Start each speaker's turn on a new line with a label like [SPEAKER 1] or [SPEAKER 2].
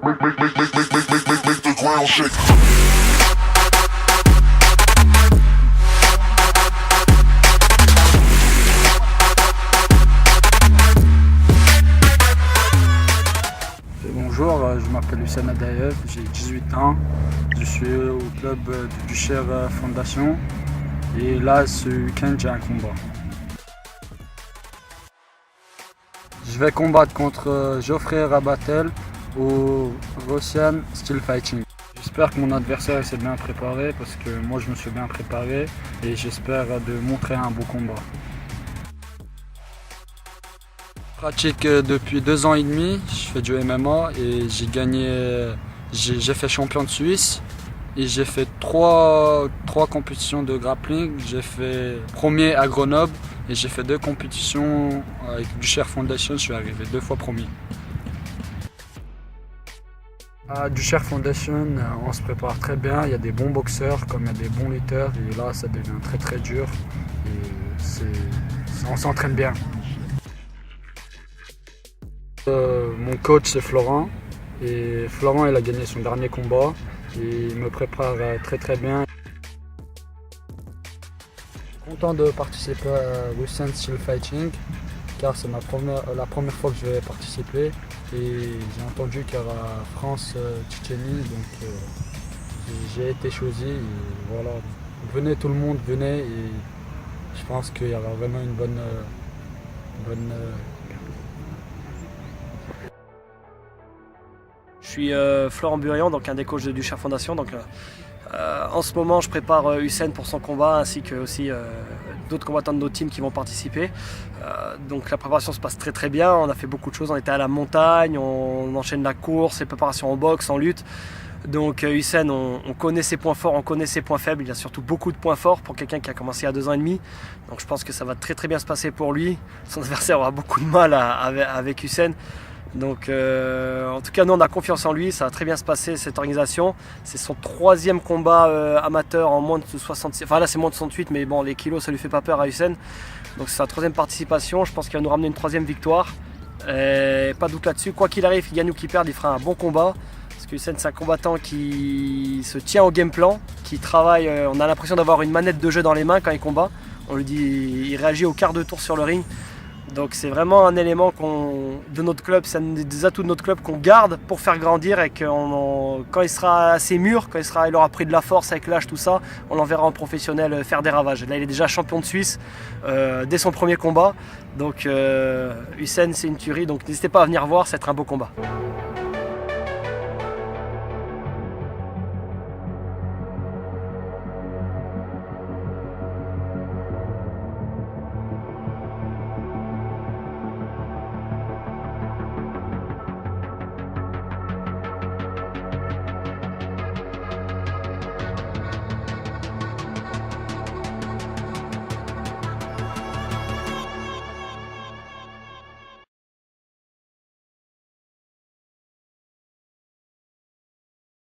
[SPEAKER 1] Make the ground shake.
[SPEAKER 2] Bonjour, je m'appelle Hussein Adayev, j'ai 18 ans, je suis au club du Cher Fondation et là ce week-end j'ai un combat. Je vais combattre contre Geoffrey Rabatel au Russian Steel Fighting. J'espère que mon adversaire s'est bien préparé parce que moi je me suis bien préparé et j'espère de montrer un beau combat. Je pratique depuis 2 ans et demi, je fais du MMA et j'ai fait champion de Suisse et j'ai fait trois compétitions de grappling. J'ai fait premier à Grenoble et j'ai fait 2 compétitions avec du Cher Foundation, je suis arrivé 2 fois premier. À du Cher Foundation, on se prépare très bien, il y a des bons boxeurs comme il y a des bons lutteurs et là ça devient très très dur et on s'entraîne bien. Mon coach c'est Florent et Florent il a gagné son dernier combat et il me prépare très très bien. Je suis content de participer à Russian Steel Fighting car c'est la première fois que je vais participer et j'ai entendu qu'il y aura France-Tchétchénie donc j'ai été choisi et voilà. Venez tout le monde, venez et je pense qu'il y aura vraiment une bonne
[SPEAKER 3] Je suis Florent Burian, donc un des coachs du Cher Fondation. Donc, en ce moment, je prépare Hussein pour son combat ainsi que aussi d'autres combattants de notre team qui vont participer. Donc la préparation se passe très très bien. On a fait beaucoup de choses. On était à la montagne, on enchaîne la course, les préparations en boxe, en lutte. Donc Hussein, on connaît ses points forts, on connaît ses points faibles. Il a surtout beaucoup de points forts pour quelqu'un qui a commencé il y a 2 ans et demi. Donc je pense que ça va très très bien se passer pour lui. Son adversaire aura beaucoup de mal avec Hussein. Donc en tout cas nous on a confiance en lui, ça va très bien se passer cette organisation. C'est son 3e combat amateur en moins de 66, enfin là c'est moins de 68 mais bon les kilos ça lui fait pas peur à Hussein. Donc c'est sa 3e participation, je pense qu'il va nous ramener une 3e victoire. Et pas de doute là-dessus, quoi qu'il arrive, qu'il gagne ou qu'il perde, il fera un bon combat. Parce que Hussein c'est un combattant qui se tient au game plan, qui travaille, on a l'impression d'avoir une manette de jeu dans les mains quand il combat. On lui dit, il réagit au quart de tour sur le ring. Donc c'est vraiment un élément de notre club, c'est un des atouts de notre club qu'on garde pour faire grandir et que quand il sera assez mûr, quand il aura pris de la force avec l'âge, tout ça, on l'enverra en professionnel faire des ravages. Là il est déjà champion de Suisse dès son premier combat, donc Hussein c'est une tuerie, donc n'hésitez pas à venir voir, ça va être un beau combat.